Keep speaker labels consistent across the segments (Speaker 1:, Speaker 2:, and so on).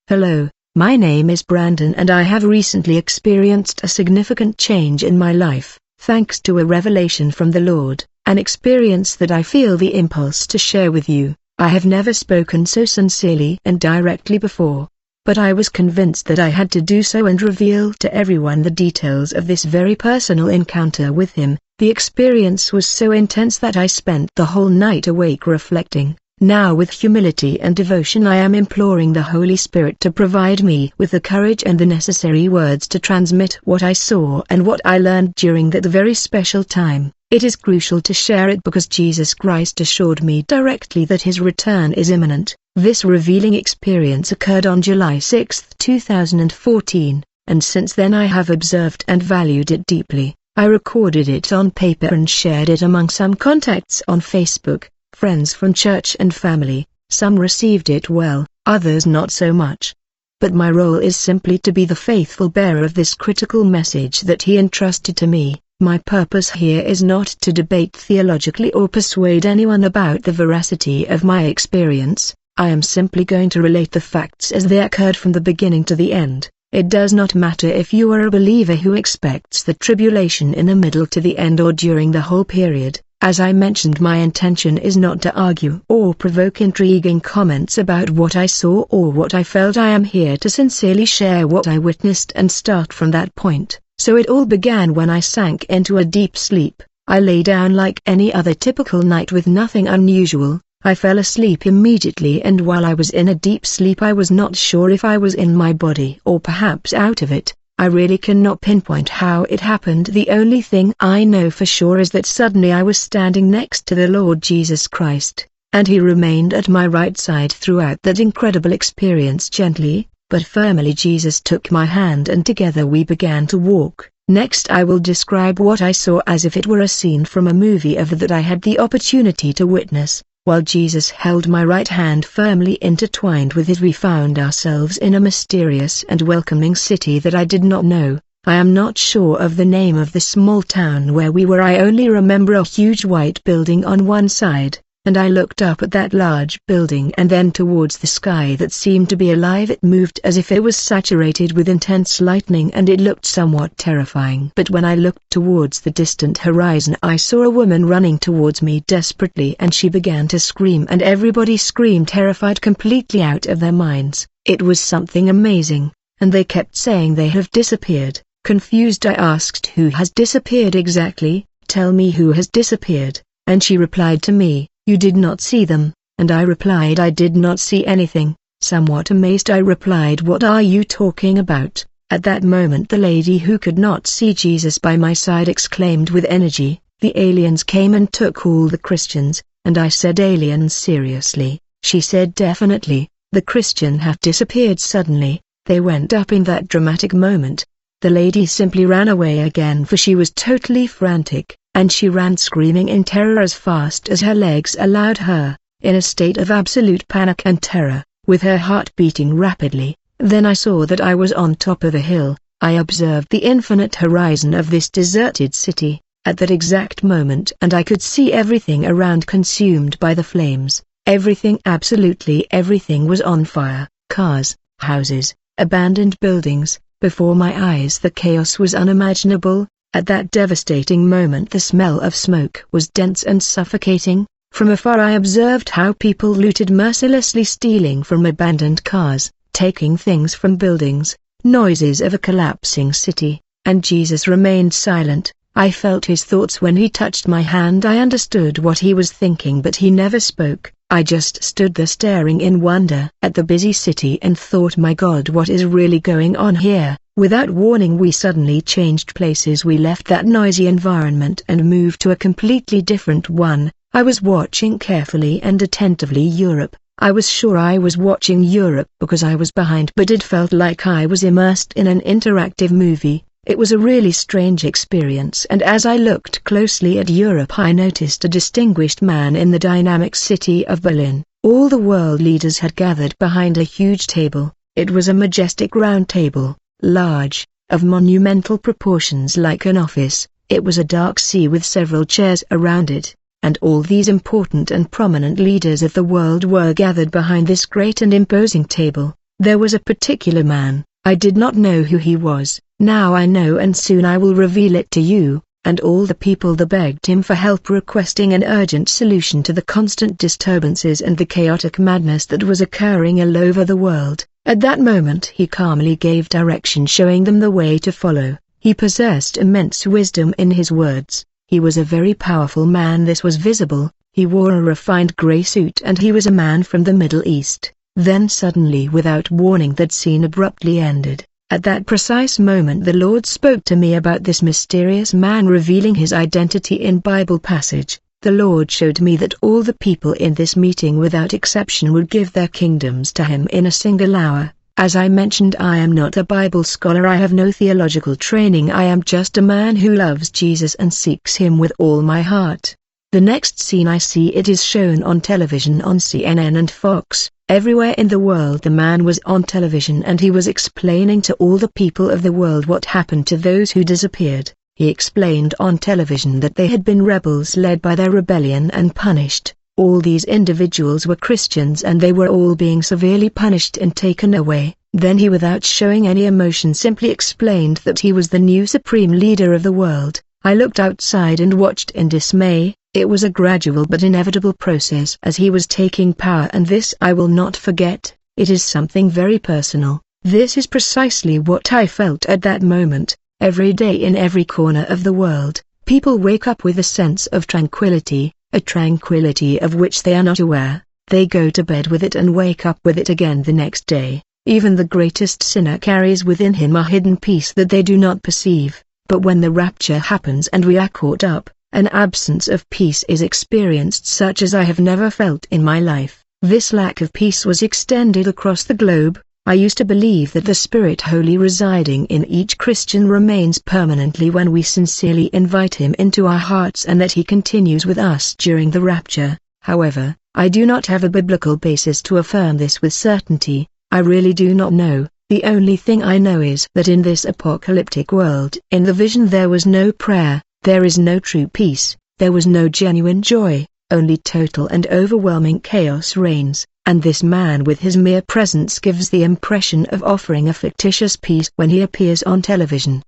Speaker 1: Hello, my name is Brandon and I have recently experienced a significant change in my life, thanks to a revelation from the Lord, an experience that I feel the impulse to share with you. I have never spoken so sincerely and directly before, but I was convinced that I had to do so and reveal to everyone the details of this very personal encounter with Him. The experience was so intense that I spent the whole night awake reflecting. Now with humility and devotion I am imploring the Holy Spirit to provide me with the courage and the necessary words to transmit what I saw and what I learned during that very special time. It is crucial to share it because Jesus Christ assured me directly that His return is imminent. This revealing experience occurred on July 6, 2014, and since then I have observed and valued it deeply. I recorded it on paper and shared it among some contacts on Facebook. Friends from church and family. Some received it well, others not so much. But my role is simply to be the faithful bearer of this critical message that He entrusted to me. My purpose here is not to debate theologically or persuade anyone about the veracity of my experience. I am simply going to relate the facts as they occurred from the beginning to the end. It does not matter if you are a believer who expects the tribulation in the middle to the end or during the whole period. As I mentioned, my intention is not to argue or provoke intriguing comments about what I saw or what I felt. I am here to sincerely share what I witnessed and start from that point. So it all began when I sank into a deep sleep. I lay down like any other typical night with nothing unusual. I fell asleep immediately, and while I was in a deep sleep I was not sure if I was in my body or perhaps out of it. I really cannot pinpoint how it happened. The only thing I know for sure is that suddenly I was standing next to the Lord Jesus Christ, and He remained at my right side throughout that incredible experience. Gently, but firmly Jesus took my hand and together we began to walk. Next I will describe what I saw as if it were a scene from a movie that I had the opportunity to witness. While Jesus held my right hand firmly intertwined with His, we found ourselves in a mysterious and welcoming city that I did not know. I am not sure of the name of the small town where we were. I only remember a huge white building on one side, and I looked up at that large building and then towards the sky that seemed to be alive. It moved as if it was saturated with intense lightning and it looked somewhat terrifying. But when I looked towards the distant horizon I saw a woman running towards me desperately, and she began to scream and everybody screamed, terrified, completely out of their minds. It was something amazing, and they kept saying they have disappeared. Confused I asked, who has disappeared exactly? Tell me who has disappeared. And she replied to me, you did not see them, and I replied I did not see anything. Somewhat amazed I replied, what are you talking about? At that moment the lady who could not see Jesus by my side exclaimed with energy, the aliens came and took all the Christians. And I said, aliens, seriously? She said, definitely. The Christian have disappeared suddenly. They went up in that dramatic moment. The lady simply ran away again, for she was totally frantic, and she ran screaming in terror as fast as her legs allowed her, in a state of absolute panic and terror, with her heart beating rapidly. Then I saw that I was on top of a hill. I observed the infinite horizon of this deserted city, at that exact moment, and I could see everything around consumed by the flames. Everything, absolutely everything, was on fire. Cars, houses, abandoned buildings. Before my eyes the chaos was unimaginable. At that devastating moment the smell of smoke was dense and suffocating. From afar I observed how people looted mercilessly, stealing from abandoned cars, taking things from buildings, noises of a collapsing city, and Jesus remained silent. I felt His thoughts when He touched my hand. I understood what He was thinking, but He never spoke. I just stood there staring in wonder at the busy city and thought, my God, what is really going on here? Without warning we suddenly changed places. We left that noisy environment and moved to a completely different one. I was watching carefully and attentively Europe. I was sure I was watching Europe because I was behind, but it felt like I was immersed in an interactive movie. It was a really strange experience, and as I looked closely at Europe I noticed a distinguished man in the dynamic city of Berlin. All the world leaders had gathered behind a huge table. It was a majestic round table, large, of monumental proportions like an office. It was a dark sea with several chairs around it, and all these important and prominent leaders of the world were gathered behind this great and imposing table. There was a particular man, I did not know who he was, now I know and soon I will reveal it to you. And all the people that begged him for help, requesting an urgent solution to the constant disturbances and the chaotic madness that was occurring all over the world. At that moment he calmly gave direction, showing them the way to follow. He possessed immense wisdom in his words. He was a very powerful man, this was visible. He wore a refined grey suit and he was a man from the Middle East. Then suddenly, without warning, that scene abruptly ended. At that precise moment the Lord spoke to me about this mysterious man, revealing his identity in Bible passage. The Lord showed me that all the people in this meeting without exception would give their kingdoms to him in a single hour. As I mentioned, I am not a Bible scholar, I have no theological training, I am just a man who loves Jesus and seeks him with all my heart. The next scene I see, it is shown on television on CNN and Fox. Everywhere in the world the man was on television and he was explaining to all the people of the world what happened to those who disappeared. He explained on television that they had been rebels led by their rebellion and punished. All these individuals were Christians and they were all being severely punished and taken away. Then he, without showing any emotion, simply explained that he was the new supreme leader of the world. I looked outside and watched in dismay. It was a gradual but inevitable process as he was taking power, and this I will not forget. It is something very personal. This is precisely what I felt at that moment. Every day in every corner of the world, people wake up with a sense of tranquility, a tranquility of which they are not aware. They go to bed with it and wake up with it again the next day. Even the greatest sinner carries within him a hidden peace that they do not perceive. But when the rapture happens and we are caught up, an absence of peace is experienced such as I have never felt in my life. This lack of peace was extended across the globe. I used to believe that the Spirit wholly residing in each Christian remains permanently when we sincerely invite him into our hearts, and that he continues with us during the rapture. However, I do not have a biblical basis to affirm this with certainty. I really do not know. The only thing I know is that in this apocalyptic world, in the vision there was no prayer. There is no true peace, there was no genuine joy, only total and overwhelming chaos reigns, and this man with his mere presence gives the impression of offering a fictitious peace when he appears on television.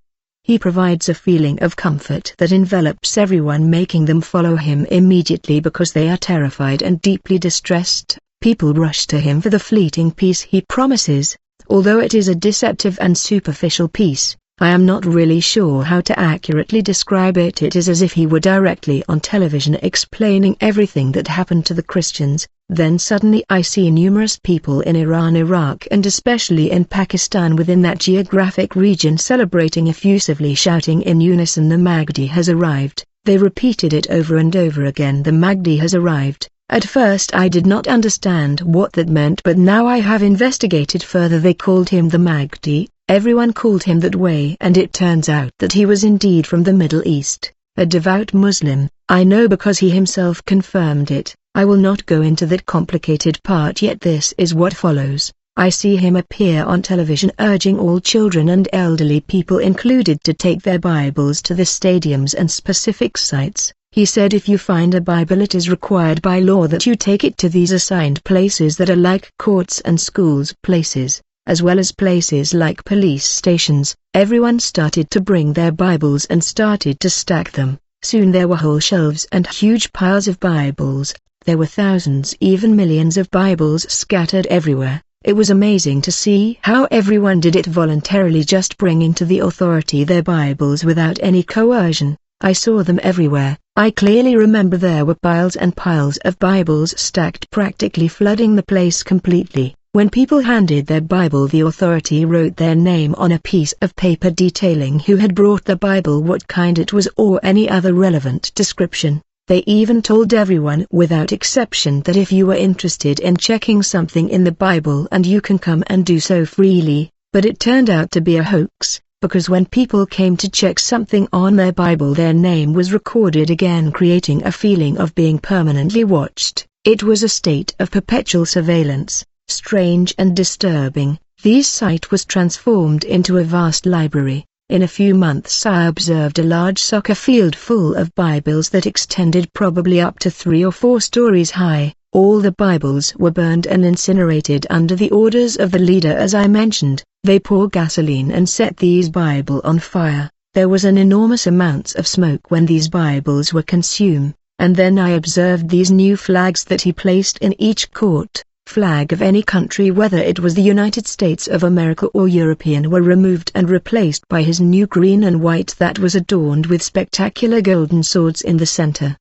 Speaker 1: He provides a feeling of comfort that envelops everyone, making them follow him immediately because they are terrified and deeply distressed. People rush to him for the fleeting peace he promises, although it is a deceptive and superficial peace. I am not really sure how to accurately describe it. It is as if he were directly on television explaining everything that happened to the Christians. Then suddenly I see numerous people in Iran, Iraq and especially in Pakistan within that geographic region celebrating effusively, shouting in unison, "The Mahdi has arrived." They repeated it over and over again, "The Mahdi has arrived." At first I did not understand what that meant, but now I have investigated further. They called him the Mahdi. Everyone called him that way, and it turns out that he was indeed from the Middle East, a devout Muslim. I know because he himself confirmed it. I will not go into that complicated part yet. This is what follows. I see him appear on television urging all children and elderly people included to take their Bibles to the stadiums and specific sites. He said, if you find a Bible, it is required by law that you take it to these assigned places that are like courts and schools places, as well as places like police stations. Everyone started to bring their Bibles and started to stack them. Soon there were whole shelves and huge piles of Bibles. There were thousands, even millions of Bibles scattered everywhere. It was amazing to see how everyone did it voluntarily, just bringing to the authority their Bibles without any coercion. I saw them everywhere. I clearly remember there were piles and piles of Bibles stacked, practically flooding the place completely. When people handed their Bible, the authority wrote their name on a piece of paper detailing who had brought the Bible, what kind it was, or any other relevant description. They even told everyone without exception that if you were interested in checking something in the Bible, and you can come and do so freely. But it turned out to be a hoax, because when people came to check something on their Bible, their name was recorded again, creating a feeling of being permanently watched. It was a state of perpetual surveillance. Strange and disturbing, this site was transformed into a vast library. In a few months I observed a large soccer field full of Bibles that extended probably up to 3 or 4 stories high. All the Bibles were burned and incinerated under the orders of the leader as I mentioned. They poured gasoline and set these Bibles on fire. There was an enormous amount of smoke when these Bibles were consumed, and then I observed these new flags that he placed in each court. Flag of any country, whether it was the United States of America or European, were removed and replaced by his new green and white that was adorned with spectacular golden swords in the center.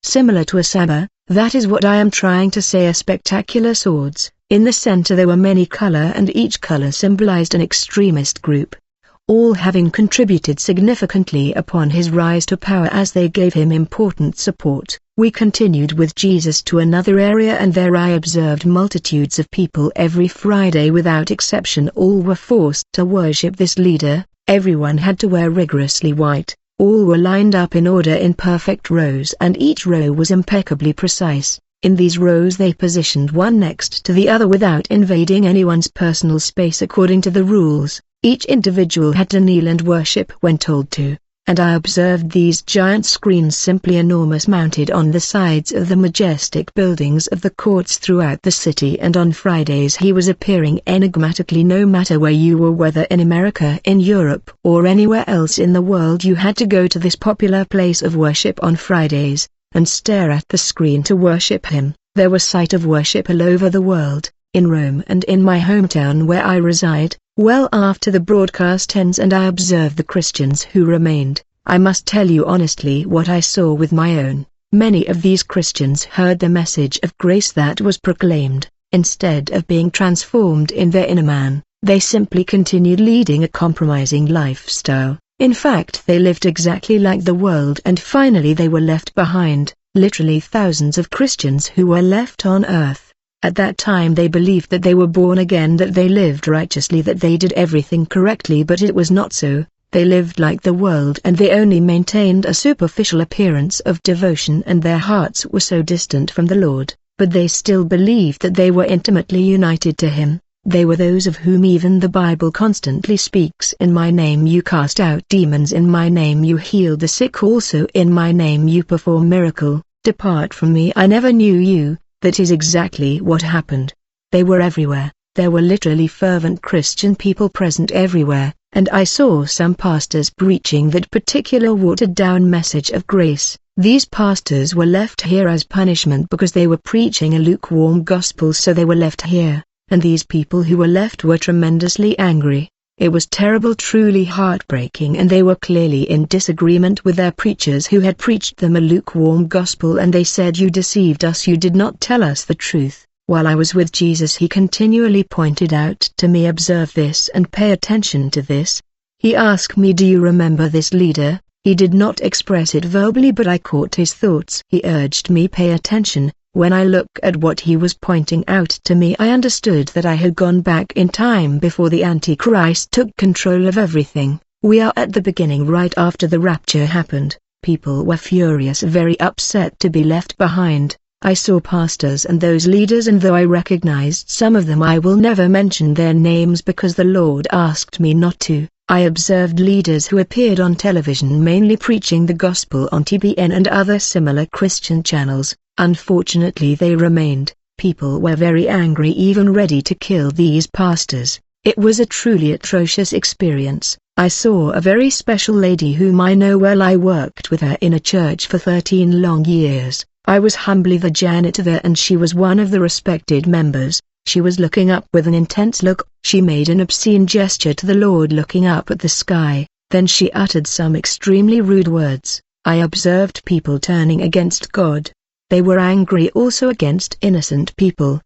Speaker 1: Similar to a saber, that is what I am trying to say, a spectacular swords. In the center there were many color, and each color symbolized an extremist group, all having contributed significantly upon his rise to power as they gave him important support. We continued with Jesus to another area, and there I observed multitudes of people every Friday without exception. All were forced to worship this leader. Everyone had to wear rigorously white. All were lined up in order in perfect rows, and each row was impeccably precise. In these rows they positioned one next to the other without invading anyone's personal space according to the rules. Each individual had to kneel and worship when told to. And I observed these giant screens, simply enormous, mounted on the sides of the majestic buildings of the courts throughout the city, and on Fridays he was appearing enigmatically. No matter where you were, whether in America, in Europe, or anywhere else in the world, you had to go to this popular place of worship on Fridays, and stare at the screen to worship him. There was site of worship all over the world, in Rome and in my hometown where I reside. Well, after the broadcast ends and I observed the Christians who remained, I must tell you honestly what I saw with my own. Many of these Christians heard the message of grace that was proclaimed. Instead of being transformed in their inner man, they simply continued leading a compromising lifestyle. In fact, they lived exactly like the world, and finally they were left behind. Literally thousands of Christians who were left on earth. At that time they believed that they were born again, that they lived righteously, that they did everything correctly, but it was not so. They lived like the world, and they only maintained a superficial appearance of devotion, and their hearts were so distant from the Lord, but they still believed that they were intimately united to Him. They were those of whom even the Bible constantly speaks. In my name you cast out demons, in my name you heal the sick, also in my name you perform miracle. Depart from me, I never knew you. That is exactly what happened. They were everywhere. There were literally fervent Christian people present everywhere, and I saw some pastors preaching that particular watered-down message of grace. These pastors were left here as punishment because they were preaching a lukewarm gospel, so they were left here, and these people who were left were tremendously angry. It was terrible, truly heartbreaking, and they were clearly in disagreement with their preachers who had preached them a lukewarm gospel, and they said, "You deceived us, you did not tell us the truth." While I was with Jesus, he continually pointed out to me, "Observe this and pay attention to this." He asked me, "Do you remember this leader?" He did not express it verbally, but I caught his thoughts. He urged me, "Pay attention." When I looked at what he was pointing out to me, I understood that I had gone back in time before the Antichrist took control of everything. We are at the beginning, right after the rapture happened. People were furious, very upset to be left behind. I saw pastors and those leaders, and though I recognized some of them, I will never mention their names because the Lord asked me not to. I observed leaders who appeared on television mainly preaching the gospel on TBN and other similar Christian channels. Unfortunately they remained. People were very angry, even ready to kill these pastors. It was a truly atrocious experience. I saw a very special lady whom I know well. I worked with her in a church for 13 long years. I was humbly the janitor there, and she was one of the respected members. She was looking up with an intense look. She made an obscene gesture to the Lord, looking up at the sky. Then she uttered some extremely rude words. I observed people turning against God. They were angry also against innocent people.